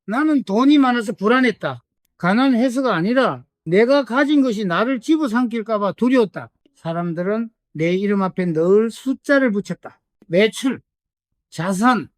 나는 돈이 많아서 불안했다. 가난해서가 아니라 내가 가진 것이 나를 집어삼킬까 봐 두려웠다. 사람들은 내 이름 앞에 늘 숫자를 붙였다. 매출, 자산,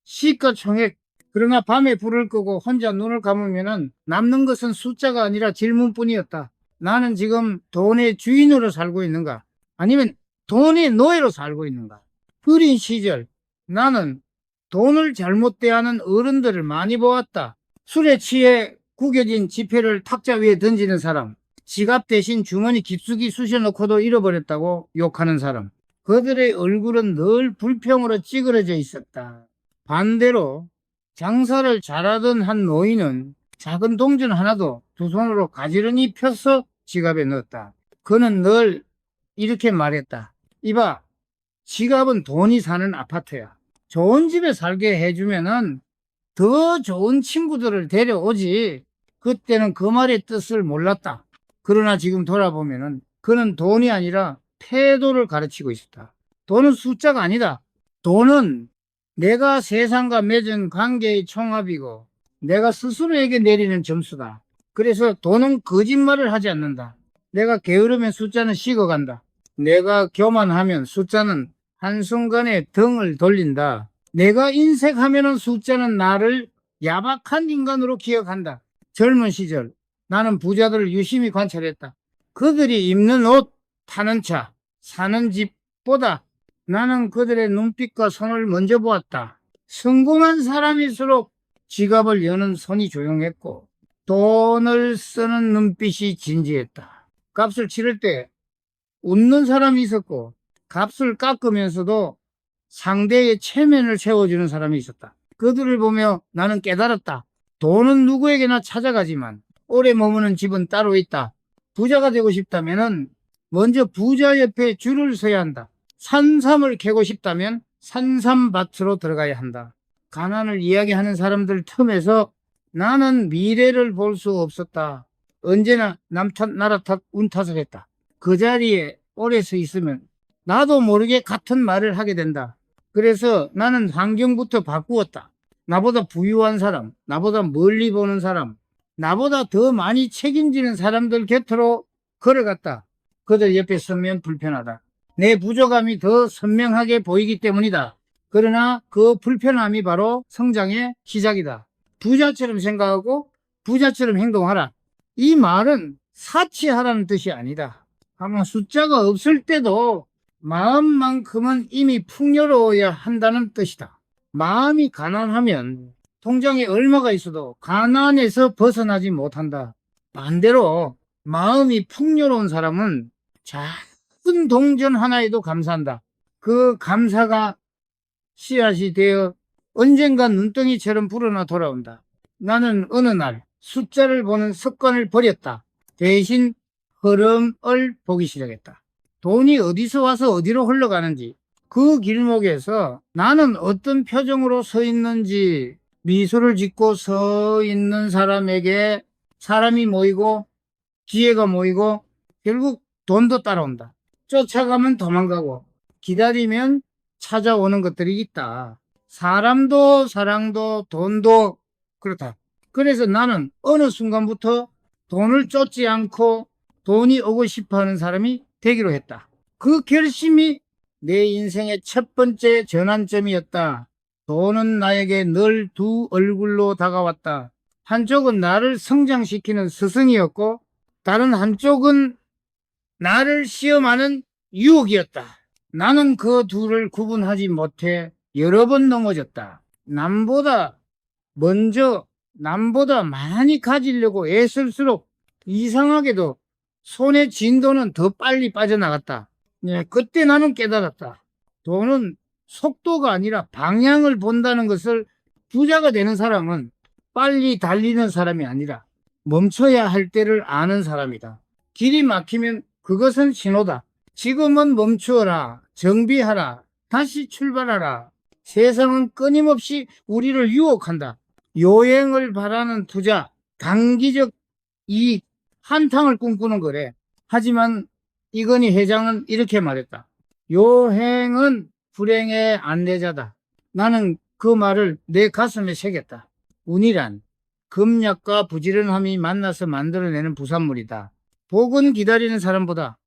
시가총액. 그러나 밤에 불을 끄고 혼자 눈을 감으면 남는 것은 숫자가 아니라 질문뿐이었다. 나는 지금 돈의 주인으로 살고 있는가? 아니면 돈의 노예로 살고 있는가? 어린 시절 나는 돈을 잘못 대하는 어른들을 많이 보았다. 술에 취해 구겨진 지폐를 탁자 위에 던지는 사람, 지갑 대신 주머니 깊숙이 쑤셔놓고도 잃어버렸다고 욕하는 사람. 그들의 얼굴은 늘 불평으로 찌그러져 있었다. 반대로 장사를 잘하던 한 노인은 작은 동전 하나도 두 손으로 가지런히 펴서 지갑에 넣었다. 그는 늘 이렇게 말했다. 이봐, 지갑은 돈이 사는 아파트야. 좋은 집에 살게 해주면은 더 좋은 친구들을 데려오지. 그때는 그 말의 뜻을 몰랐다. 그러나 지금 돌아보면은 그는 돈이 아니라 태도를 가르치고 있었다. 돈은 숫자가 아니다. 돈은 내가 세상과 맺은 관계의 총합이고 내가 스스로에게 내리는 점수다. 그래서 돈은 거짓말을 하지 않는다. 내가 게으르면 숫자는 식어간다. 내가 교만하면 숫자는 한순간에 등을 돌린다. 내가 인색하면 숫자는 나를 야박한 인간으로 기억한다. 젊은 시절 나는 부자들을 유심히 관찰했다. 그들이 입는 옷, 타는 차, 사는 집보다 나는 그들의 눈빛과 손을 먼저 보았다. 성공한 사람일수록 지갑을 여는 손이 조용했고 돈을 쓰는 눈빛이 진지했다. 값을 치를 때 웃는 사람이 있었고 값을 깎으면서도 상대의 체면을 채워주는 사람이 있었다. 그들을 보며 나는 깨달았다. 돈은 누구에게나 찾아가지만 오래 머무는 집은 따로 있다. 부자가 되고 싶다면 먼저 부자 옆에 줄을 서야 한다. 산삼을 캐고 싶다면 산삼밭으로 들어가야 한다. 가난을 이야기하는 사람들 틈에서 나는 미래를 볼 수 없었다. 언제나 남 탓, 나라 탓, 운 탓을 했다. 그 자리에 오래 서 있으면 나도 모르게 같은 말을 하게 된다. 그래서 나는 환경부터 바꾸었다. 나보다 부유한 사람, 나보다 멀리 보는 사람, 나보다 더 많이 책임지는 사람들 곁으로 걸어갔다. 그들 옆에 서면 불편하다. 내 부족함이 더 선명하게 보이기 때문이다. 그러나 그 불편함이 바로 성장의 시작이다. 부자처럼 생각하고 부자처럼 행동하라. 이 말은 사치하라는 뜻이 아니다. 아마 숫자가 없을 때도 마음만큼은 이미 풍요로워야 한다는 뜻이다. 마음이 가난하면 통장에 얼마가 있어도 가난에서 벗어나지 못한다. 반대로 마음이 풍요로운 사람은 작은 동전 하나에도 감사한다. 그 감사가 씨앗이 되어 언젠가 눈덩이처럼 불어나 돌아온다. 나는 어느 날 숫자를 보는 습관을 버렸다. 대신 흐름을 보기 시작했다. 돈이 어디서 와서 어디로 흘러가는지, 그 길목에서 나는 어떤 표정으로 서 있는지, 미소를 짓고 서 있는 사람에게 사람이 모이고 기회가 모이고 결국 돈도 따라온다. 쫓아가면 도망가고 기다리면 찾아오는 것들이 있다. 사람도 사랑도 돈도 그렇다. 그래서 나는 어느 순간부터 돈을 쫓지 않고 돈이 오고 싶어하는 사람이 되기로 했다. 그 결심이 내 인생의 첫 번째 전환점이었다. 돈은 나에게 늘 두 얼굴로 다가왔다. 한쪽은 나를 성장시키는 스승이었고 다른 한쪽은 나를 시험하는 유혹이었다. 나는 그 둘을 구분하지 못해 여러 번 넘어졌다. 남보다 먼저 남보다 많이 가지려고 애쓸수록 이상하게도 손에 쥔 돈은 더 빨리 빠져나갔다. 네, 그때 나는 깨달았다. 돈은 속도가 아니라 방향을 본다는 것을 부자가 되는 사람은 빨리 달리는 사람이 아니라 멈춰야 할 때를 아는 사람이다. 길이 막히면 그것은 신호다. 지금은 멈추어라. 정비하라. 다시 출발하라. 세상은 끊임없이 우리를 유혹한다. 요행을 바라는 투자, 단기적 이익, 한탕을 꿈꾸는 거래. 하지만 이건희 회장은 이렇게 말했다. 요행은 불행의 안내자다. 나는 그 말을 내 가슴에 새겼다. 운이란 금약과 부지런함이 만나서 만들어내는 부산물이다. 복은 기다리는 사람보다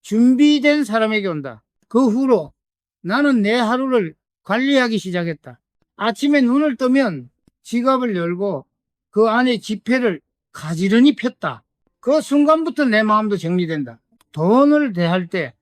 준비된 사람에게 온다. 그 후로 나는 내 하루를 관리하기 시작했다. 아침에 눈을 뜨면 지갑을 열고 그 안에 지폐를 가지런히 폈다. 그 순간부터 내 마음도 정리된다. 돈을 대할 때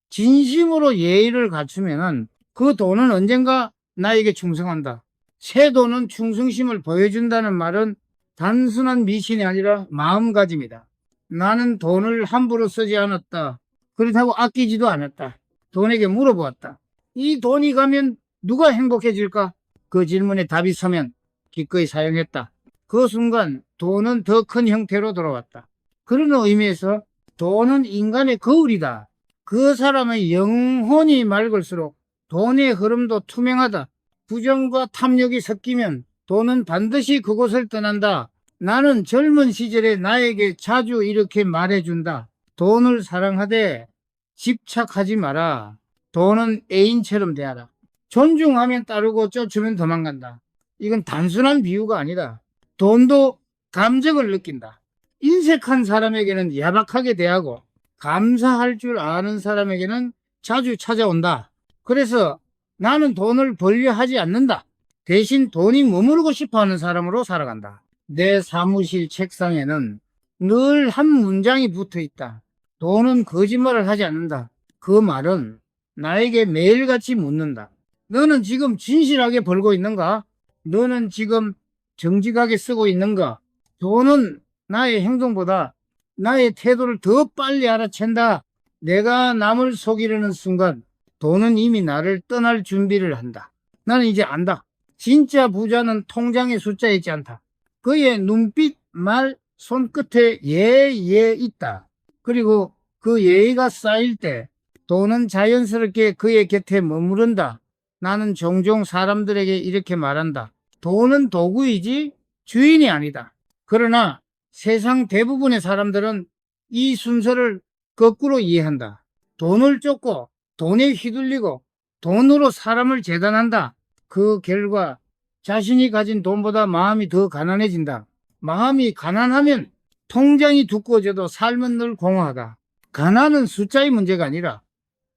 진심으로 예의를 갖추면은 그 돈은 언젠가 나에게 충성한다. 새 돈은 충성심을 보여준다는 말은 단순한 미신이 아니라 마음가짐이다. 나는 돈을 함부로 쓰지 않았다. 그렇다고 아끼지도 않았다. 돈에게 물어보았다. 이 돈이 가면 누가 행복해질까? 그 질문에 답이 서면 기꺼이 사용했다. 그 순간 돈은 더 큰 형태로 돌아왔다. 그런 의미에서 돈은 인간의 거울이다. 그 사람의 영혼이 맑을수록 돈의 흐름도 투명하다. 부정과 탐욕이 섞이면 돈은 반드시 그곳을 떠난다. 나는 젊은 시절에 나에게 자주 이렇게 말해준다. 돈을 사랑하되 집착하지 마라. 돈은 애인처럼 대하라. 존중하면 따르고 쫓으면 도망간다. 이건 단순한 비유가 아니다. 돈도 감정을 느낀다. 인색한 사람에게는 야박하게 대하고 감사할 줄 아는 사람에게는 자주 찾아온다. 그래서 나는 돈을 벌려 하지 않는다. 대신 돈이 머무르고 싶어하는 사람으로 살아간다. 내 사무실 책상에는 늘 한 문장이 붙어 있다. 돈은 거짓말을 하지 않는다. 그 말은 나에게 매일같이 묻는다. 너는 지금 진실하게 벌고 있는가? 너는 지금 정직하게 쓰고 있는가? 돈은 나의 행동보다 나의 태도를 더 빨리 알아챈다. 내가 남을 속이려는 순간 돈은 이미 나를 떠날 준비를 한다. 나는 이제 안다. 진짜 부자는 통장에 숫자 있지 않다. 그의 눈빛, 말, 손끝에 예에 있다. 그리고 그 예의가 쌓일 때 돈은 자연스럽게 그의 곁에 머무른다. 나는 종종 사람들에게 이렇게 말한다. 돈은 도구이지 주인이 아니다. 그러나 세상 대부분의 사람들은 이 순서를 거꾸로 이해한다. 돈을 쫓고 돈에 휘둘리고 돈으로 사람을 재단한다. 그 결과 자신이 가진 돈보다 마음이 더 가난해진다. 마음이 가난하면 통장이 두꺼워져도 삶은 늘 공허하다. 가난은 숫자의 문제가 아니라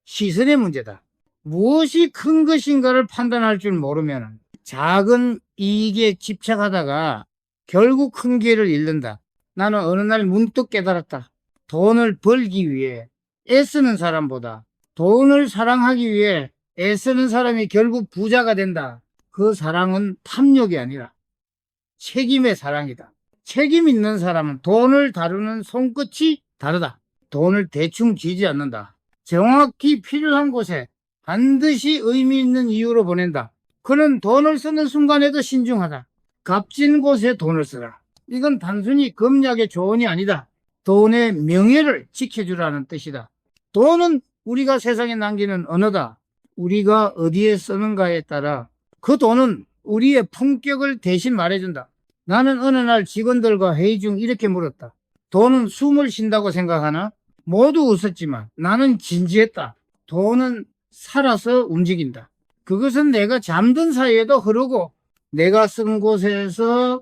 시선의 문제다. 무엇이 큰 것인가를 판단할 줄 모르면 작은 이익에 집착하다가 결국 큰 기회를 잃는다. 나는 어느 날 문득 깨달았다. 돈을 벌기 위해 애쓰는 사람보다 돈을 사랑하기 위해 애쓰는 사람이 결국 부자가 된다. 그 사랑은 탐욕이 아니라 책임의 사랑이다. 책임 있는 사람은 돈을 다루는 손끝이 다르다. 돈을 대충 쥐지 않는다. 정확히 필요한 곳에 반드시 의미 있는 이유로 보낸다. 그는 돈을 쓰는 순간에도 신중하다. 값진 곳에 돈을 쓰라. 이건 단순히 검약의 조언이 아니다. 돈의 명예를 지켜주라는 뜻이다. 돈은 우리가 세상에 남기는 언어다. 우리가 어디에 쓰는가에 따라 그 돈은 우리의 품격을 대신 말해준다. 나는 어느 날 직원들과 회의 중 이렇게 물었다. 돈은 숨을 쉰다고 생각하나? 모두 웃었지만 나는 진지했다. 돈은 살아서 움직인다. 그것은 내가 잠든 사이에도 흐르고 내가 쓴 곳에서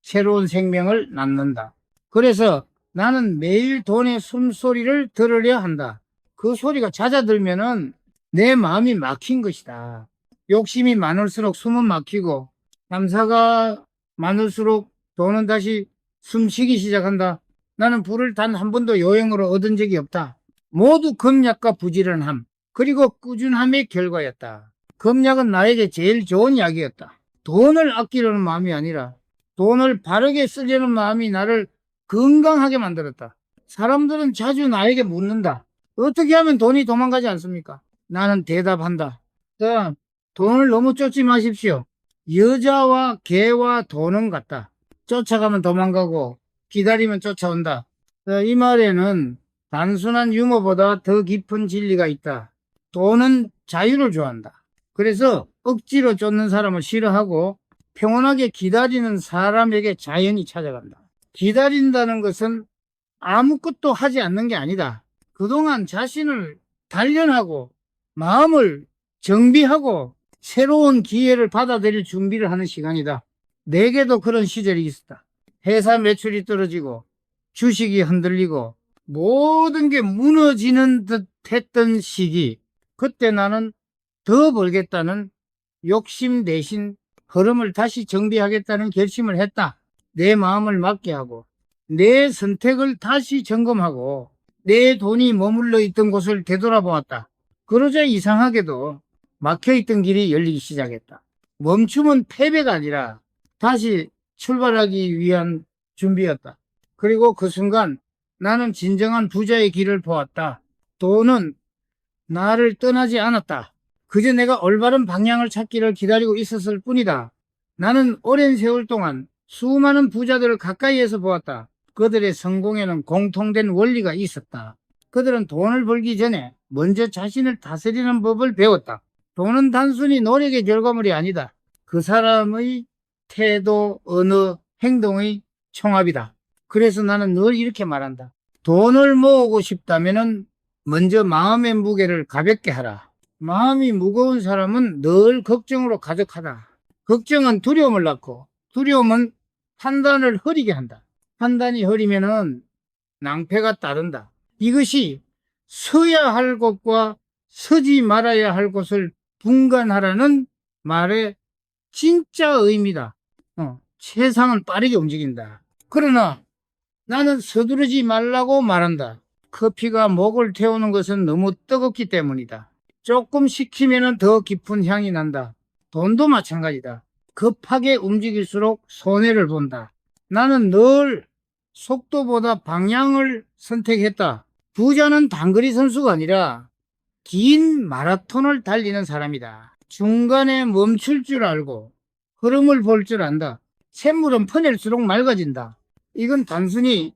새로운 생명을 낳는다. 그래서 나는 매일 돈의 숨소리를 들으려 한다. 그 소리가 잦아들면은 내 마음이 막힌 것이다. 욕심이 많을수록 숨은 막히고 감사가 많을수록 돈은 다시 숨쉬기 시작한다. 나는 부를 단 한 번도 요행으로 얻은 적이 없다. 모두 검약과 부지런함 그리고 꾸준함의 결과였다. 검약은 나에게 제일 좋은 약이었다. 돈을 아끼려는 마음이 아니라 돈을 바르게 쓰려는 마음이 나를 건강하게 만들었다. 사람들은 자주 나에게 묻는다. 어떻게 하면 돈이 도망가지 않습니까? 나는 대답한다. 돈을 너무 쫓지 마십시오. 여자와 개와 돈은 같다. 쫓아가면 도망가고 기다리면 쫓아온다. 이 말에는 단순한 유머보다 더 깊은 진리가 있다. 돈은 자유를 좋아한다. 그래서 억지로 쫓는 사람을 싫어하고 평온하게 기다리는 사람에게 자연히 찾아간다. 기다린다는 것은 아무것도 하지 않는 게 아니다. 그동안 자신을 단련하고 마음을 정비하고 새로운 기회를 받아들일 준비를 하는 시간이다. 내게도 그런 시절이 있었다. 회사 매출이 떨어지고 주식이 흔들리고 모든 게 무너지는 듯 했던 시기. 그때 나는 더 벌겠다는 욕심 대신 흐름을 다시 정비하겠다는 결심을 했다. 내 마음을 맞게 하고 내 선택을 다시 점검하고 내 돈이 머물러 있던 곳을 되돌아보았다. 그러자 이상하게도 막혀있던 길이 열리기 시작했다. 멈춤은 패배가 아니라 다시 출발하기 위한 준비였다. 그리고 그 순간 나는 진정한 부자의 길을 보았다. 돈은 나를 떠나지 않았다. 그저 내가 올바른 방향을 찾기를 기다리고 있었을 뿐이다. 나는 오랜 세월 동안 수많은 부자들을 가까이에서 보았다. 그들의 성공에는 공통된 원리가 있었다. 그들은 돈을 벌기 전에 먼저 자신을 다스리는 법을 배웠다. 돈은 단순히 노력의 결과물이 아니다. 그 사람의 태도, 언어, 행동의 총합이다. 그래서 나는 늘 이렇게 말한다. 돈을 모으고 싶다면 먼저 마음의 무게를 가볍게 하라. 마음이 무거운 사람은 늘 걱정으로 가득하다. 걱정은 두려움을 낳고 두려움은 판단을 흐리게 한다. 판단이 흐리면은 낭패가 따른다. 이것이 서야 할 곳과 서지 말아야 할 곳을 분간하라는 말의 진짜 의미다. 세상은 빠르게 움직인다. 그러나 나는 서두르지 말라고 말한다. 커피가 목을 태우는 것은 너무 뜨겁기 때문이다. 조금 식히면 더 깊은 향이 난다. 돈도 마찬가지다. 급하게 움직일수록 손해를 본다. 나는 늘 속도보다 방향을 선택했다. 부자는 단거리 선수가 아니라 긴 마라톤을 달리는 사람이다. 중간에 멈출 줄 알고 흐름을 볼 줄 안다. 샘물은 퍼낼수록 맑아진다. 이건 단순히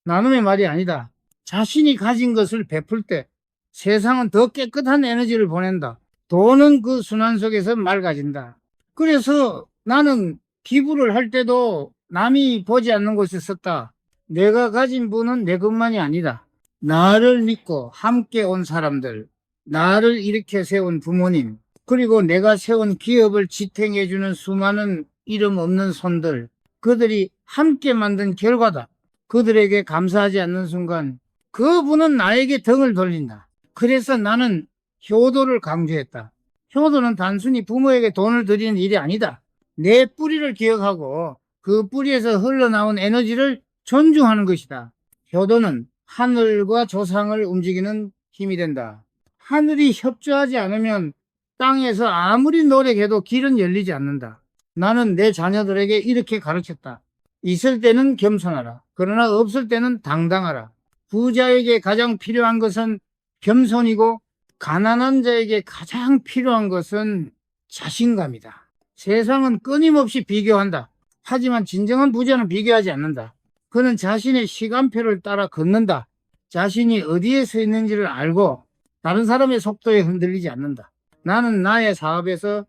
나눔의 말이 아니다. 자신이 가진 것을 베풀 때 세상은 더 깨끗한 에너지를 보낸다. 돈은 그 순환 속에서 맑아진다. 그래서 나는 기부를 할 때도 남이 보지 않는 곳에 썼다. 내가 가진 분은 내 것만이 아니다. 나를 믿고 함께 온 사람들, 나를 일으켜 세운 부모님, 그리고 내가 세운 기업을 지탱해주는 수많은 이름 없는 손들, 그들이 함께 만든 결과다. 그들에게 감사하지 않는 순간 그분은 나에게 등을 돌린다. 그래서 나는 효도를 강조했다. 효도는 단순히 부모에게 돈을 드리는 일이 아니다. 내 뿌리를 기억하고 그 뿌리에서 흘러나온 에너지를 존중하는 것이다. 효도는 하늘과 조상을 움직이는 힘이 된다. 하늘이 협조하지 않으면 땅에서 아무리 노력해도 길은 열리지 않는다. 나는 내 자녀들에게 이렇게 가르쳤다. 있을 때는 겸손하라. 그러나 없을 때는 당당하라. 부자에게 가장 필요한 것은 겸손이고 가난한 자에게 가장 필요한 것은 자신감이다. 세상은 끊임없이 비교한다. 하지만 진정한 부자는 비교하지 않는다. 그는 자신의 시간표를 따라 걷는다. 자신이 어디에 서 있는지를 알고 다른 사람의 속도에 흔들리지 않는다. 나는 나의 사업에서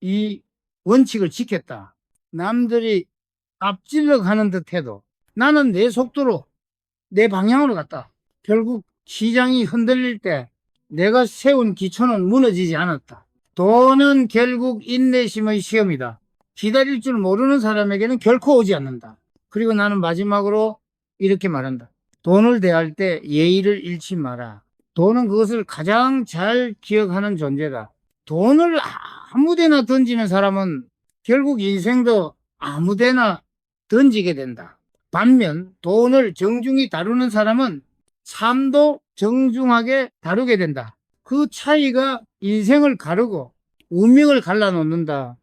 이 원칙을 지켰다. 남들이 앞질러 가는 듯해도 나는 내 속도로 내 방향으로 갔다. 결국 시장이 흔들릴 때 내가 세운 기초는 무너지지 않았다. 돈은 결국 인내심의 시험이다. 기다릴 줄 모르는 사람에게는 결코 오지 않는다. 그리고 나는 마지막으로 이렇게 말한다. 돈을 대할 때 예의를 잃지 마라. 돈은 그것을 가장 잘 기억하는 존재다. 돈을 아무데나 던지는 사람은 결국 인생도 아무데나 던지게 된다. 반면 돈을 정중히 다루는 사람은 삶도 정중하게 다루게 된다. 그 차이가 인생을 가르고 운명을 갈라놓는다.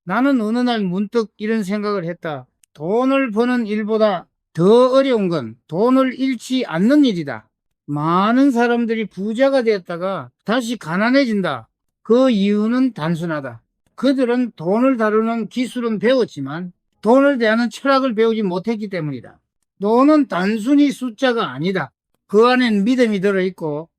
나는 어느 날 문득 이런 생각을 했다. 돈을 버는 일보다 더 어려운 건 돈을 잃지 않는 일이다. 많은 사람들이 부자가 되었다가 다시 가난해진다. 그 이유는 단순하다. 그들은 돈을 다루는 기술은 배웠지만 돈을 대하는 철학을 배우지 못했기 때문이다. 돈은 단순히 숫자가 아니다. 그 안엔 믿음이 들어있고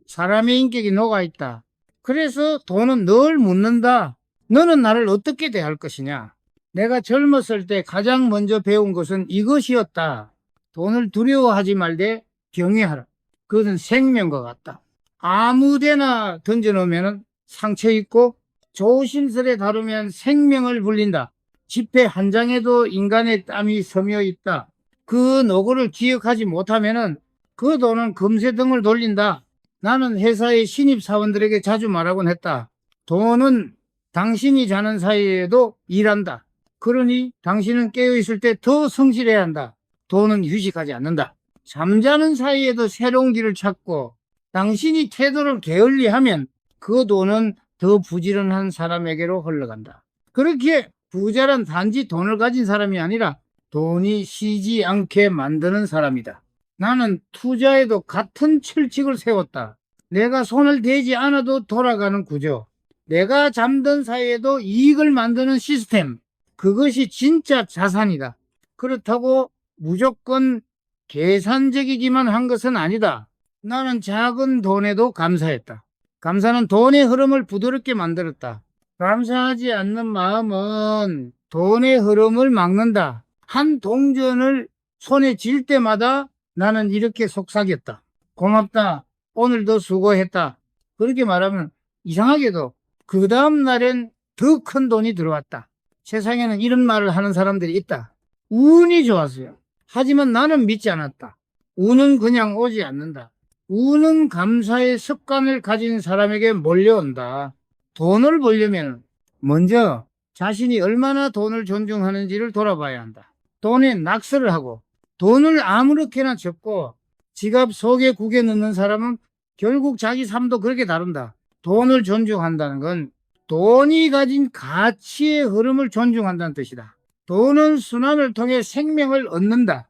사람의 인격이 녹아있다. 그래서 돈은 늘 묻는다. 너는 나를 어떻게 대할 것이냐? 내가 젊었을 때 가장 먼저 배운 것은 이것이었다. 돈을 두려워하지 말되 경외하라. 그것은 생명과 같다. 아무데나 던져놓으면 상처 있고 조심스레 다루면 생명을 불린다. 지폐 한 장에도 인간의 땀이 스며 있다. 그 노고를 기억하지 못하면은 그 돈은 금세 등을 돌린다. 나는 회사의 신입 사원들에게 자주 말하곤 했다. 돈은 당신이 자는 사이에도 일한다. 그러니 당신은 깨어있을 때 더 성실해야 한다. 돈은 휴식하지 않는다. 잠자는 사이에도 새로운 길을 찾고 당신이 태도를 게을리하면 그 돈은 더 부지런한 사람에게로 흘러간다. 그렇게 부자란 단지 돈을 가진 사람이 아니라 돈이 쉬지 않게 만드는 사람이다. 나는 투자에도 같은 철칙을 세웠다. 내가 손을 대지 않아도 돌아가는 구조. 내가 잠든 사이에도 이익을 만드는 시스템. 그것이 진짜 자산이다. 그렇다고 무조건 계산적이기만 한 것은 아니다. 나는 작은 돈에도 감사했다. 감사는 돈의 흐름을 부드럽게 만들었다. 감사하지 않는 마음은 돈의 흐름을 막는다. 한 동전을 손에 쥘 때마다 나는 이렇게 속삭였다. 고맙다. 오늘도 수고했다. 그렇게 말하면 이상하게도 그 다음 날엔 더 큰 돈이 들어왔다. 세상에는 이런 말을 하는 사람들이 있다. 운이 좋았어요. 하지만 나는 믿지 않았다. 운은 그냥 오지 않는다. 운은 감사의 습관을 가진 사람에게 몰려온다. 돈을 벌려면 먼저 자신이 얼마나 돈을 존중하는지를 돌아봐야 한다. 돈에 낙서를 하고 돈을 아무렇게나 접고 지갑 속에 구겨 넣는 사람은 결국 자기 삶도 그렇게 다룬다. 돈을 존중한다는 건 돈이 가진 가치의 흐름을 존중한다는 뜻이다. 돈은 순환을 통해 생명을 얻는다.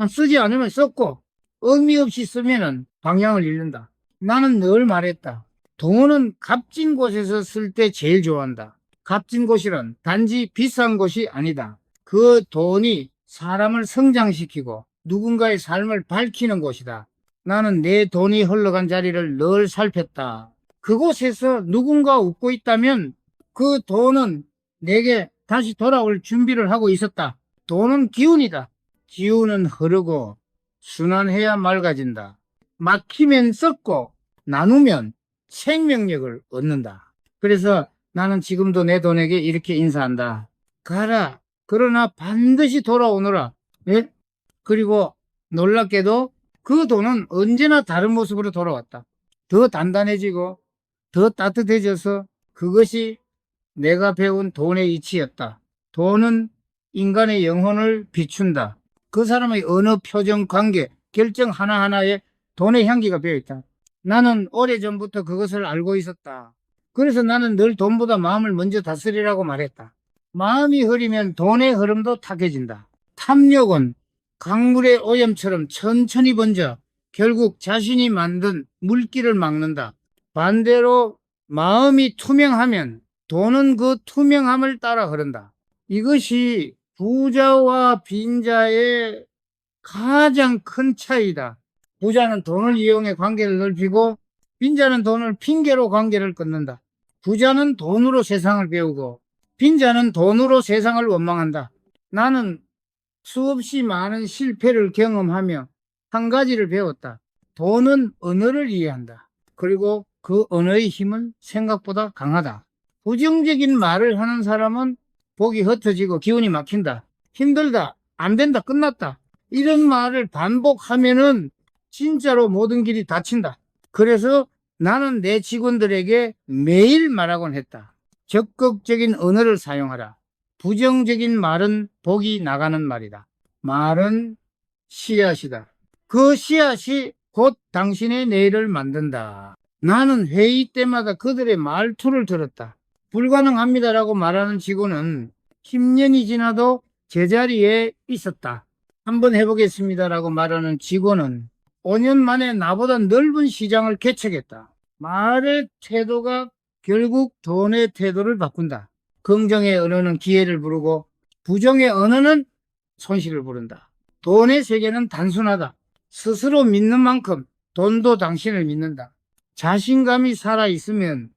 쓰지 않으면 썼고 의미 없이 쓰면 방향을 잃는다. 나는 늘 말했다. 돈은 값진 곳에서 쓸 때 제일 좋아한다. 값진 곳이란 단지 비싼 곳이 아니다. 그 돈이 사람을 성장시키고 누군가의 삶을 밝히는 곳이다. 나는 내 돈이 흘러간 자리를 늘 살폈다. 그곳에서 누군가 웃고 있다면 그 돈은 내게 다시 돌아올 준비를 하고 있었다. 돈은 기운이다. 기운은 흐르고 순환해야 맑아진다. 막히면 썩고 나누면 생명력을 얻는다. 그래서 나는 지금도 내 돈에게 이렇게 인사한다. 가라. 그러나 반드시 돌아오너라. 예? 그리고 놀랍게도 그 돈은 언제나 다른 모습으로 돌아왔다. 더 단단해지고 더 따뜻해져서 그것이 내가 배운 돈의 이치였다. 돈은 인간의 영혼을 비춘다. 그 사람의 언어, 표정, 관계, 결정 하나하나에 돈의 향기가 배어있다. 나는 오래전부터 그것을 알고 있었다. 그래서 나는 늘 돈보다 마음을 먼저 다스리라고 말했다. 마음이 흐리면 돈의 흐름도 탁해진다. 탐욕은 강물의 오염처럼 천천히 번져 결국 자신이 만든 물길을 막는다. 반대로 마음이 투명하면 돈은 그 투명함을 따라 흐른다. 이것이 부자와 빈자의 가장 큰 차이다. 부자는 돈을 이용해 관계를 넓히고 빈자는 돈을 핑계로 관계를 끊는다. 부자는 돈으로 세상을 배우고 빈자는 돈으로 세상을 원망한다. 나는 수없이 많은 실패를 경험하며 한 가지를 배웠다. 돈은 언어를 이해한다. 그리고 그 언어의 힘은 생각보다 강하다. 부정적인 말을 하는 사람은 복이 흩어지고 기운이 막힌다. 힘들다. 안 된다. 끝났다. 이런 말을 반복하면은 진짜로 모든 길이 닫힌다. 그래서 나는 내 직원들에게 매일 말하곤 했다. 적극적인 언어를 사용하라. 부정적인 말은 복이 나가는 말이다. 말은 씨앗이다. 그 씨앗이 곧 당신의 내일을 만든다. 나는 회의 때마다 그들의 말투를 들었다. 불가능합니다라고 말하는 직원은 10년이 지나도 제자리에 있었다. 한번 해보겠습니다라고 말하는 직원은 5년 만에 나보다 넓은 시장을 개척했다. 말의 태도가 결국 돈의 태도를 바꾼다. 긍정의 언어는 기회를 부르고 부정의 언어는 손실을 부른다. 돈의 세계는 단순하다. 스스로 믿는 만큼 돈도 당신을 믿는다. 자신감이 살아있으면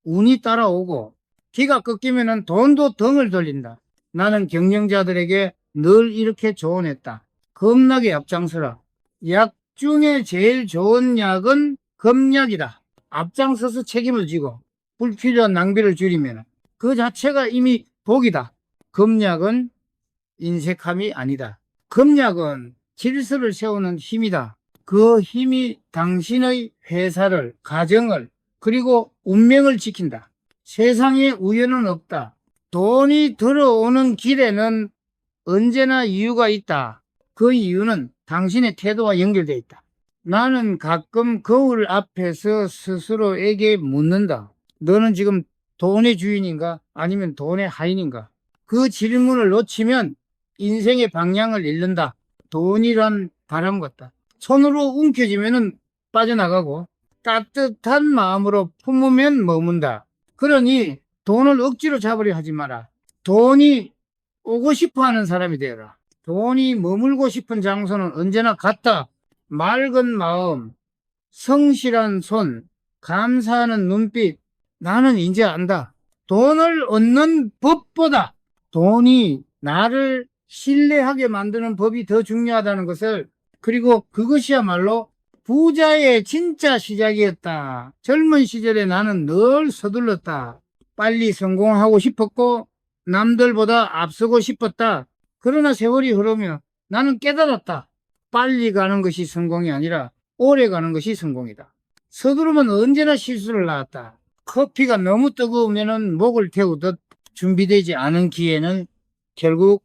운이 따라오고 기가 꺾이면 돈도 등을 돌린다. 나는 경영자들에게 늘 이렇게 조언했다. 겁나게 앞장서라. 약 중에 제일 좋은 약은 검약이다. 앞장서서 책임을 지고 불필요한 낭비를 줄이면 그 자체가 이미 복이다. 검약은 인색함이 아니다. 검약은 질서를 세우는 힘이다. 그 힘이 당신의 회사를, 가정을, 그리고 운명을 지킨다. 세상에 우연은 없다. 돈이 들어오는 길에는 언제나 이유가 있다. 그 이유는 당신의 태도와 연결되어 있다. 나는 가끔 거울 앞에서 스스로에게 묻는다. 너는 지금 돈의 주인인가? 아니면 돈의 하인인가? 그 질문을 놓치면 인생의 방향을 잃는다. 돈이란 바람 같다. 손으로 움켜쥐면 빠져나가고 따뜻한 마음으로 품으면 머문다. 그러니 돈을 억지로 잡으려 하지 마라. 돈이 오고 싶어 하는 사람이 되어라. 돈이 머물고 싶은 장소는 언제나 같다. 맑은 마음, 성실한 손, 감사하는 눈빛. 나는 이제 안다. 돈을 얻는 법보다 돈이 나를 신뢰하게 만드는 법이 더 중요하다는 것을, 그리고 그것이야말로 부자의 진짜 시작이었다. 젊은 시절에 나는 늘 서둘렀다. 빨리 성공하고 싶었고 남들보다 앞서고 싶었다. 그러나 세월이 흐르며 나는 깨달았다. 빨리 가는 것이 성공이 아니라 오래 가는 것이 성공이다. 서두르면 언제나 실수를 낳았다. 커피가 너무 뜨거우면 목을 태우듯 준비되지 않은 기회는 결국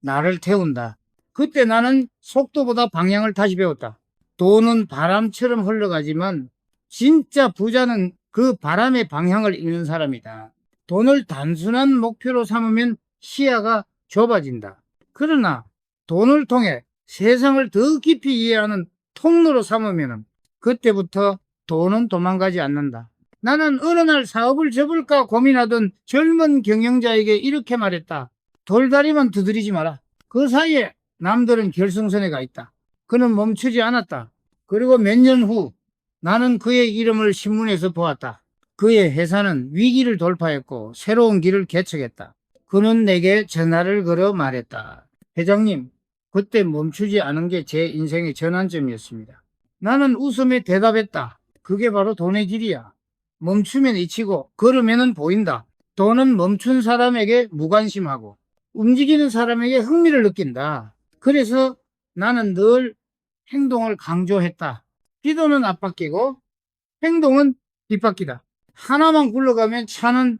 나를 태운다. 그때 나는 속도보다 방향을 다시 배웠다. 돈은 바람처럼 흘러가지만 진짜 부자는 그 바람의 방향을 읽는 사람이다. 돈을 단순한 목표로 삼으면 시야가 좁아진다. 그러나 돈을 통해 세상을 더 깊이 이해하는 통로로 삼으면 그때부터 돈은 도망가지 않는다. 나는 어느 날 사업을 접을까 고민하던 젊은 경영자에게 이렇게 말했다. 돌다리만 두드리지 마라. 그 사이에 남들은 결승선에 가 있다. 그는 멈추지 않았다. 그리고 몇 년 후 나는 그의 이름을 신문에서 보았다. 그의 회사는 위기를 돌파했고 새로운 길을 개척했다. 그는 내게 전화를 걸어 말했다. 회장님, 그때 멈추지 않은 게 제 인생의 전환점이었습니다. 나는 웃음에 대답했다. 그게 바로 돈의 길이야. 멈추면 잊히고 걸으면 보인다. 돈은 멈춘 사람에게 무관심하고 움직이는 사람에게 흥미를 느낀다. 그래서 나는 늘 행동을 강조했다. 기도는 앞바뀌고 행동은 뒷바뀌다. 하나만 굴러가면 차는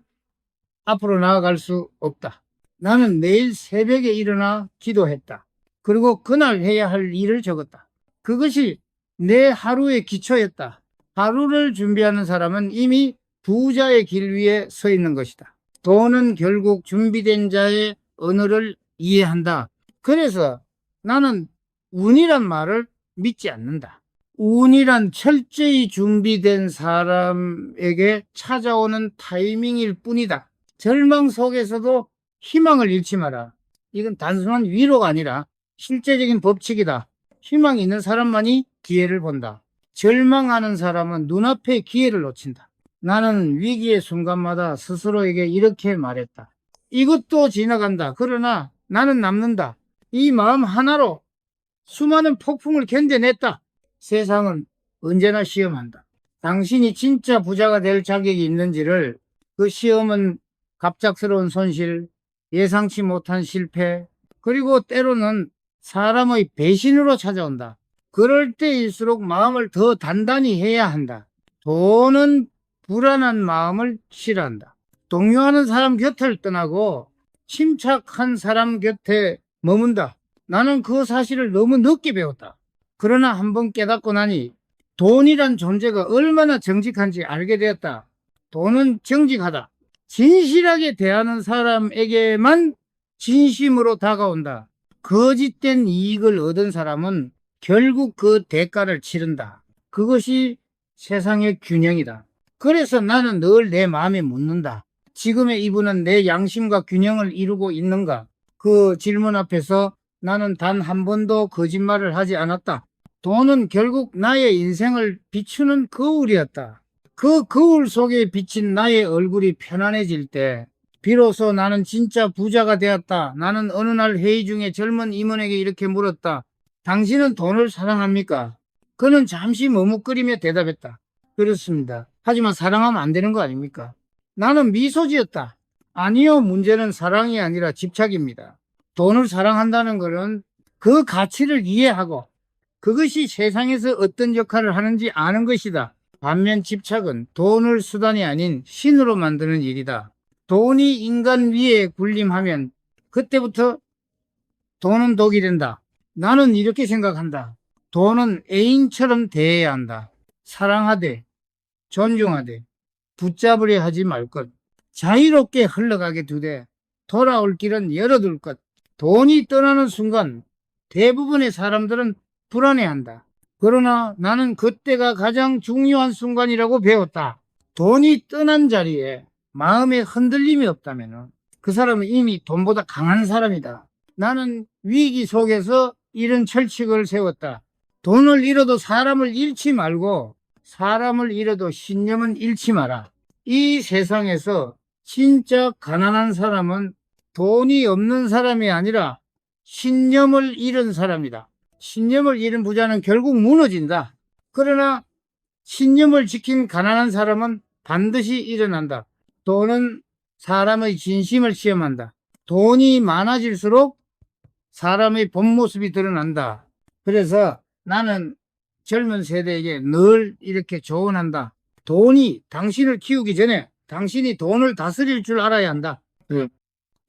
앞으로 나아갈 수 없다. 나는 매일 새벽에 일어나 기도했다. 그리고 그날 해야 할 일을 적었다. 그것이 내 하루의 기초였다. 하루를 준비하는 사람은 이미 부자의 길 위에 서 있는 것이다. 돈은 결국 준비된 자의 언어를 이해한다. 그래서 나는 운이란 말을 믿지 않는다. 운이란 철저히 준비된 사람에게 찾아오는 타이밍일 뿐이다. 절망 속에서도 희망을 잃지 마라. 이건 단순한 위로가 아니라 실제적인 법칙이다. 희망이 있는 사람만이 기회를 본다. 절망하는 사람은 눈앞에 기회를 놓친다. 나는 위기의 순간마다 스스로에게 이렇게 말했다. 이것도 지나간다. 그러나 나는 남는다. 이 마음 하나로 수많은 폭풍을 견뎌냈다. 세상은 언제나 시험한다. 당신이 진짜 부자가 될 자격이 있는지를, 그 시험은 갑작스러운 손실, 예상치 못한 실패, 그리고 때로는 사람의 배신으로 찾아온다. 그럴 때일수록 마음을 더 단단히 해야 한다. 돈은 불안한 마음을 싫어한다. 동요하는 사람 곁을 떠나고 침착한 사람 곁에 머문다. 나는 그 사실을 너무 늦게 배웠다. 그러나 한번 깨닫고 나니 돈이란 존재가 얼마나 정직한지 알게 되었다. 돈은 정직하다. 진실하게 대하는 사람에게만 진심으로 다가온다. 거짓된 이익을 얻은 사람은 결국 그 대가를 치른다. 그것이 세상의 균형이다. 그래서 나는 늘 내 마음에 묻는다. 지금의 이분은 내 양심과 균형을 이루고 있는가? 그 질문 앞에서 나는 단 한 번도 거짓말을 하지 않았다. 돈은 결국 나의 인생을 비추는 거울이었다. 그 거울 속에 비친 나의 얼굴이 편안해질 때 비로소 나는 진짜 부자가 되었다. 나는 어느 날 회의 중에 젊은 임원에게 이렇게 물었다. 당신은 돈을 사랑합니까? 그는 잠시 머뭇거리며 대답했다. 그렇습니다. 하지만 사랑하면 안 되는 거 아닙니까? 나는 미소 지었다. 아니요, 문제는 사랑이 아니라 집착입니다. 돈을 사랑한다는 것은 그 가치를 이해하고 그것이 세상에서 어떤 역할을 하는지 아는 것이다. 반면 집착은 돈을 수단이 아닌 신으로 만드는 일이다. 돈이 인간 위에 군림하면 그때부터 돈은 독이 된다. 나는 이렇게 생각한다. 돈은 애인처럼 대해야 한다. 사랑하되, 존중하되, 붙잡으려 하지 말 것. 자유롭게 흘러가게 두되 돌아올 길은 열어둘 것. 돈이 떠나는 순간 대부분의 사람들은 불안해한다. 그러나 나는 그때가 가장 중요한 순간이라고 배웠다. 돈이 떠난 자리에 마음에 흔들림이 없다면 그 사람은 이미 돈보다 강한 사람이다. 나는 위기 속에서 이런 철칙을 세웠다. 돈을 잃어도 사람을 잃지 말고 사람을 잃어도 신념은 잃지 마라. 이 세상에서 진짜 가난한 사람은 돈이 없는 사람이 아니라 신념을 잃은 사람이다. 신념을 잃은 부자는 결국 무너진다. 그러나 신념을 지킨 가난한 사람은 반드시 일어난다. 돈은 사람의 진심을 시험한다. 돈이 많아질수록 사람의 본 모습이 드러난다. 그래서 나는 젊은 세대에게 늘 이렇게 조언한다. 돈이 당신을 키우기 전에 당신이 돈을 다스릴 줄 알아야 한다.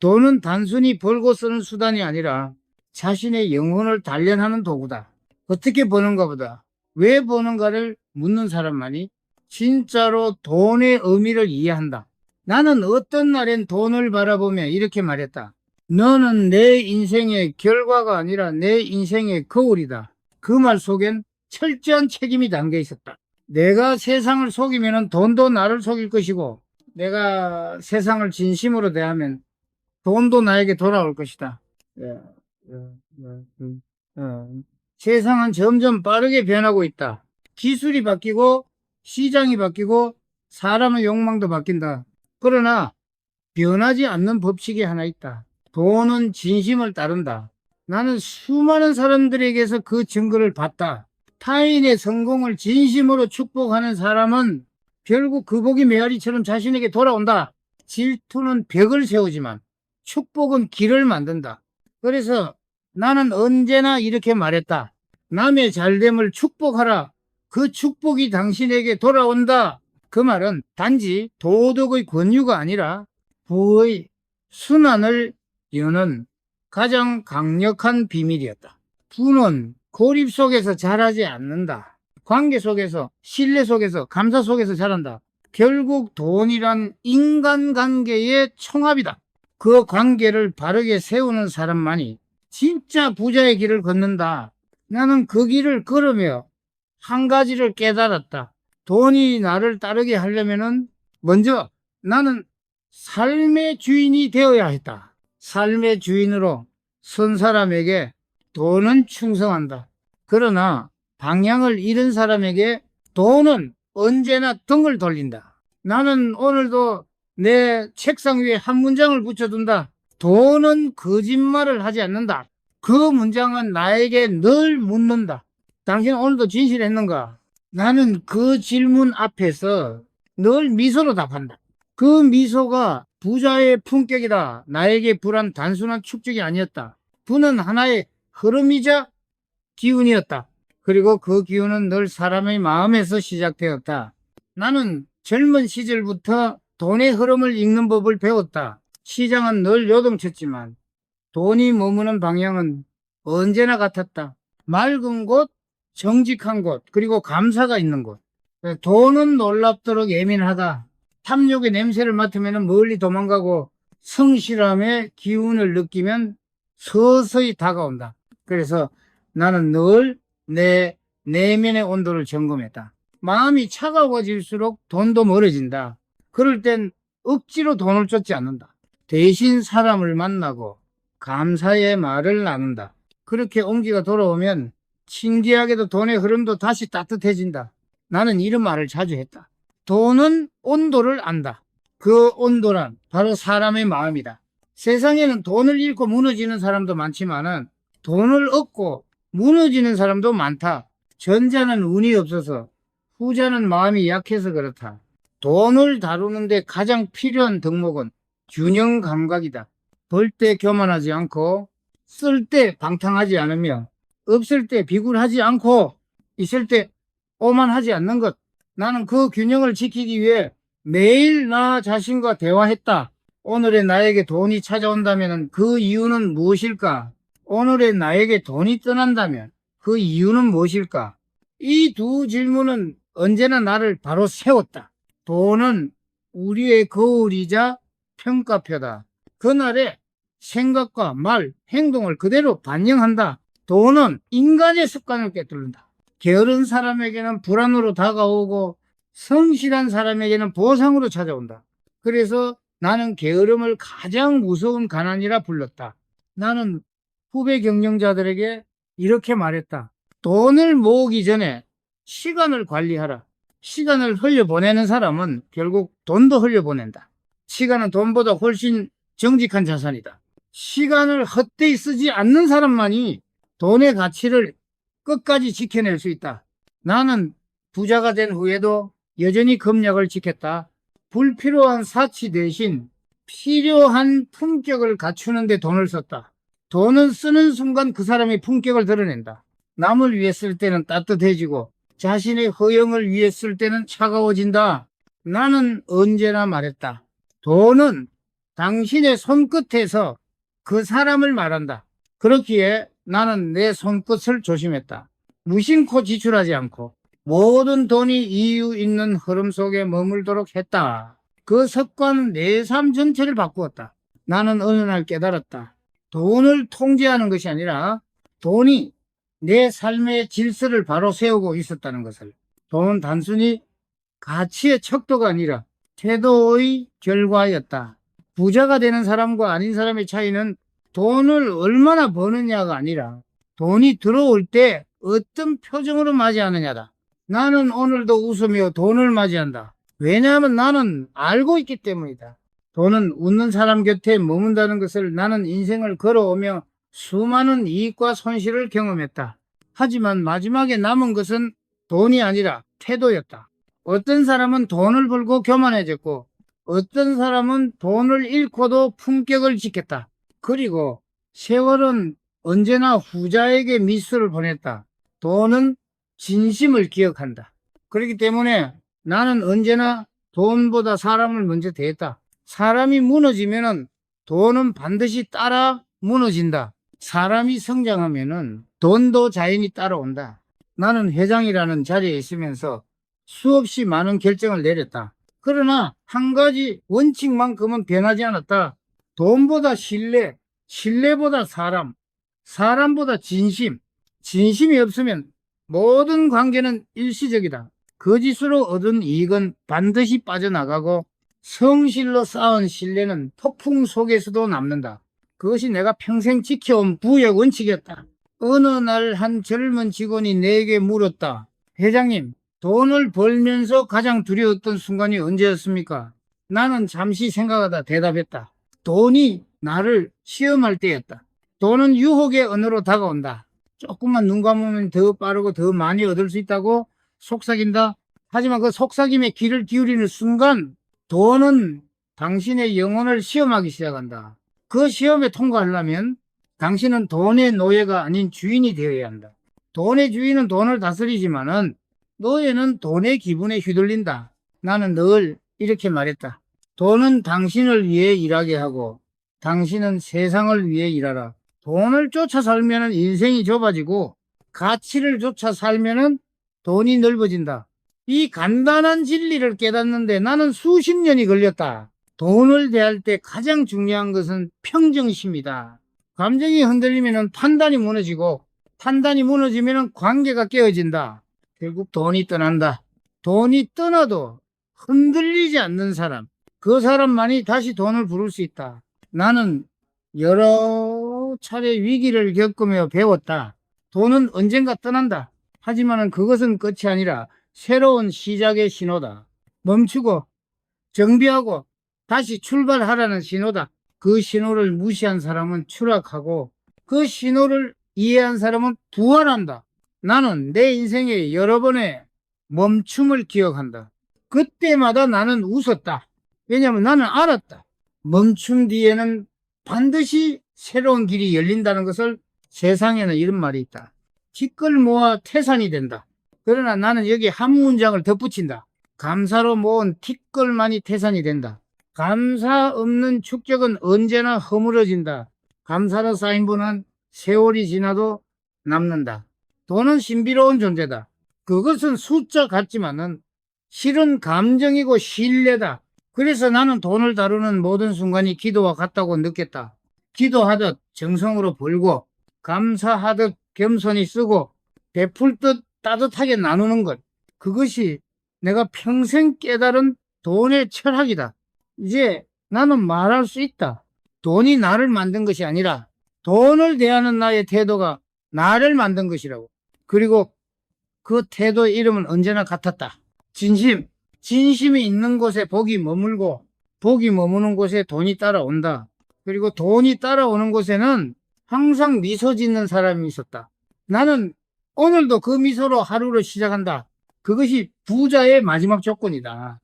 돈은 단순히 벌고 쓰는 수단이 아니라 자신의 영혼을 단련하는 도구다. 어떻게 버는가 보다 왜 버는가를 묻는 사람만이 진짜로 돈의 의미를 이해한다. 나는 어떤 날엔 돈을 바라보며 이렇게 말했다. 너는 내 인생의 결과가 아니라 내 인생의 거울이다. 그 말 속엔 철저한 책임이 담겨 있었다. 내가 세상을 속이면 돈도 나를 속일 것이고 내가 세상을 진심으로 대하면 돈도 나에게 돌아올 것이다. 세상은 점점 빠르게 변하고 있다. 기술이 바뀌고 시장이 바뀌고 사람의 욕망도 바뀐다. 그러나 변하지 않는 법칙이 하나 있다. 돈은 진심을 따른다. 나는 수많은 사람들에게서 그 증거를 봤다. 타인의 성공을 진심으로 축복하는 사람은 결국 그 복이 메아리처럼 자신에게 돌아온다. 질투는 벽을 세우지만 축복은 길을 만든다. 그래서 나는 언제나 이렇게 말했다. 남의 잘됨을 축복하라. 그 축복이 당신에게 돌아온다. 그 말은 단지 도덕의 권유가 아니라 부의 순환을 여는 가장 강력한 비밀이었다. 부는 고립 속에서 자라지 않는다. 관계 속에서, 신뢰 속에서, 감사 속에서 자란다. 결국 돈이란 인간관계의 총합이다. 그 관계를 바르게 세우는 사람만이 진짜 부자의 길을 걷는다. 나는 그 길을 걸으며 한 가지를 깨달았다. 돈이 나를 따르게 하려면은 먼저 나는 삶의 주인이 되어야 했다. 삶의 주인으로 선 사람에게 돈은 충성한다. 그러나 방향을 잃은 사람에게 돈은 언제나 등을 돌린다. 나는 오늘도 내 책상 위에 한 문장을 붙여둔다. 돈은 거짓말을 하지 않는다. 그 문장은 나에게 늘 묻는다. 당신은 오늘도 진실했는가? 나는 그 질문 앞에서 늘 미소로 답한다. 그 미소가 부자의 품격이다. 나에게 부란 단순한 축적이 아니었다. 부는 하나의 흐름이자 기운이었다. 그리고 그 기운은 늘 사람의 마음에서 시작되었다. 나는 젊은 시절부터 돈의 흐름을 읽는 법을 배웠다. 시장은 늘 요동쳤지만 돈이 머무는 방향은 언제나 같았다. 맑은 곳, 정직한 곳, 그리고 감사가 있는 곳. 돈은 놀랍도록 예민하다. 탐욕의 냄새를 맡으면 멀리 도망가고 성실함의 기운을 느끼면 서서히 다가온다. 그래서 나는 늘 내 내면의 온도를 점검했다. 마음이 차가워질수록 돈도 멀어진다. 그럴 땐 억지로 돈을 쫓지 않는다. 대신 사람을 만나고 감사의 말을 나눈다. 그렇게 온기가 돌아오면 신기하게도 돈의 흐름도 다시 따뜻해진다. 나는 이런 말을 자주 했다. 돈은 온도를 안다. 그 온도란 바로 사람의 마음이다. 세상에는 돈을 잃고 무너지는 사람도 많지만은 돈을 얻고 무너지는 사람도 많다. 전자는 운이 없어서 후자는 마음이 약해서 그렇다. 돈을 다루는데 가장 필요한 덕목은 균형 감각이다. 벌 때 교만하지 않고 쓸 때 방탕하지 않으며 없을 때 비굴하지 않고 있을 때 오만하지 않는 것. 나는 그 균형을 지키기 위해 매일 나 자신과 대화했다. 오늘의 나에게 돈이 찾아온다면 그 이유는 무엇일까? 오늘의 나에게 돈이 떠난다면 그 이유는 무엇일까? 이 두 질문은 언제나 나를 바로 세웠다. 돈은 우리의 거울이자 평가표다. 그날의 생각과 말, 행동을 그대로 반영한다. 돈은 인간의 습관을 꿰뚫는다. 게으른 사람에게는 불안으로 다가오고 성실한 사람에게는 보상으로 찾아온다. 그래서 나는 게으름을 가장 무서운 가난이라 불렀다. 나는 후배 경영자들에게 이렇게 말했다. 돈을 모으기 전에 시간을 관리하라. 시간을 흘려보내는 사람은 결국 돈도 흘려보낸다. 시간은 돈보다 훨씬 정직한 자산이다. 시간을 헛되이 쓰지 않는 사람만이 돈의 가치를 끝까지 지켜낼 수 있다. 나는 부자가 된 후에도 여전히 검약을 지켰다. 불필요한 사치 대신 필요한 품격을 갖추는 데 돈을 썼다. 돈은 쓰는 순간 그 사람의 품격을 드러낸다. 남을 위해 쓸 때는 따뜻해지고 자신의 허영을 위해 쓸 때는 차가워진다. 나는 언제나 말했다. 돈은 당신의 손끝에서 그 사람을 말한다. 그렇기에 나는 내 손끝을 조심했다. 무심코 지출하지 않고 모든 돈이 이유 있는 흐름 속에 머물도록 했다. 그 습관은 내 삶 전체를 바꾸었다. 나는 어느 날 깨달았다. 돈을 통제하는 것이 아니라 돈이 내 삶의 질서를 바로 세우고 있었다는 것을. 돈은 단순히 가치의 척도가 아니라 태도의 결과였다. 부자가 되는 사람과 아닌 사람의 차이는 돈을 얼마나 버느냐가 아니라 돈이 들어올 때 어떤 표정으로 맞이하느냐다. 나는 오늘도 웃으며 돈을 맞이한다. 왜냐하면 나는 알고 있기 때문이다. 돈은 웃는 사람 곁에 머문다는 것을 나는 인생을 걸어오며 수많은 이익과 손실을 경험했다. 하지만 마지막에 남은 것은 돈이 아니라 태도였다. 어떤 사람은 돈을 벌고 교만해졌고 어떤 사람은 돈을 잃고도 품격을 지켰다. 그리고 세월은 언제나 후자에게 미수를 보냈다. 돈은 진심을 기억한다. 그렇기 때문에 나는 언제나 돈보다 사람을 먼저 대했다. 사람이 무너지면은 돈은 반드시 따라 무너진다. 사람이 성장하면은 돈도 자연히 따라온다. 나는 회장이라는 자리에 있으면서 수없이 많은 결정을 내렸다. 그러나 한 가지 원칙만큼은 변하지 않았다. 돈보다 신뢰, 신뢰보다 사람, 사람보다 진심. 진심이 없으면 모든 관계는 일시적이다. 거짓으로 얻은 이익은 반드시 빠져나가고 성실로 쌓은 신뢰는 폭풍 속에서도 남는다. 그것이 내가 평생 지켜온 부의 원칙이었다. 어느 날 한 젊은 직원이 내게 물었다. 회장님, 돈을 벌면서 가장 두려웠던 순간이 언제였습니까? 나는 잠시 생각하다 대답했다. 돈이 나를 시험할 때였다. 돈은 유혹의 언어로 다가온다. 조금만 눈 감으면 더 빠르고 더 많이 얻을 수 있다고 속삭인다. 하지만 그 속삭임에 귀를 기울이는 순간 돈은 당신의 영혼을 시험하기 시작한다. 그 시험에 통과하려면 당신은 돈의 노예가 아닌 주인이 되어야 한다. 돈의 주인은 돈을 다스리지만은 노예는 돈의 기분에 휘둘린다. 나는 늘 이렇게 말했다. 돈은 당신을 위해 일하게 하고 당신은 세상을 위해 일하라. 돈을 쫓아 살면 인생이 좁아지고 가치를 쫓아 살면 돈이 넓어진다. 이 간단한 진리를 깨닫는데 나는 수십 년이 걸렸다. 돈을 대할 때 가장 중요한 것은 평정심이다. 감정이 흔들리면 판단이 무너지고 판단이 무너지면 관계가 깨어진다. 결국 돈이 떠난다. 돈이 떠나도 흔들리지 않는 사람, 그 사람만이 다시 돈을 부를 수 있다. 나는 여러 차례 위기를 겪으며 배웠다. 돈은 언젠가 떠난다. 하지만 그것은 끝이 아니라 새로운 시작의 신호다. 멈추고 정비하고 다시 출발하라는 신호다. 그 신호를 무시한 사람은 추락하고 그 신호를 이해한 사람은 부활한다. 나는 내 인생에 여러 번의 멈춤을 기억한다. 그때마다 나는 웃었다. 왜냐하면 나는 알았다. 멈춘 뒤에는 반드시 새로운 길이 열린다는 것을 세상에는 이런 말이 있다. 티끌 모아 태산이 된다. 그러나 나는 여기 한 문장을 덧붙인다. 감사로 모은 티끌만이 태산이 된다. 감사 없는 축적은 언제나 허물어진다. 감사로 쌓인 분은 세월이 지나도 남는다. 돈은 신비로운 존재다. 그것은 숫자 같지만은 실은 감정이고 신뢰다. 그래서 나는 돈을 다루는 모든 순간이 기도와 같다고 느꼈다. 기도하듯 정성으로 벌고 감사하듯 겸손히 쓰고 베풀 듯 따뜻하게 나누는 것. 그것이 내가 평생 깨달은 돈의 철학이다. 이제 나는 말할 수 있다. 돈이 나를 만든 것이 아니라 돈을 대하는 나의 태도가 나를 만든 것이라고. 그리고 그 태도의 이름은 언제나 같았다. 진심. 진심이 있는 곳에 복이 머물고 복이 머무는 곳에 돈이 따라온다. 그리고 돈이 따라오는 곳에는 항상 미소 짓는 사람이 있었다. 나는 오늘도 그 미소로 하루를 시작한다. 그것이 부자의 마지막 조건이다.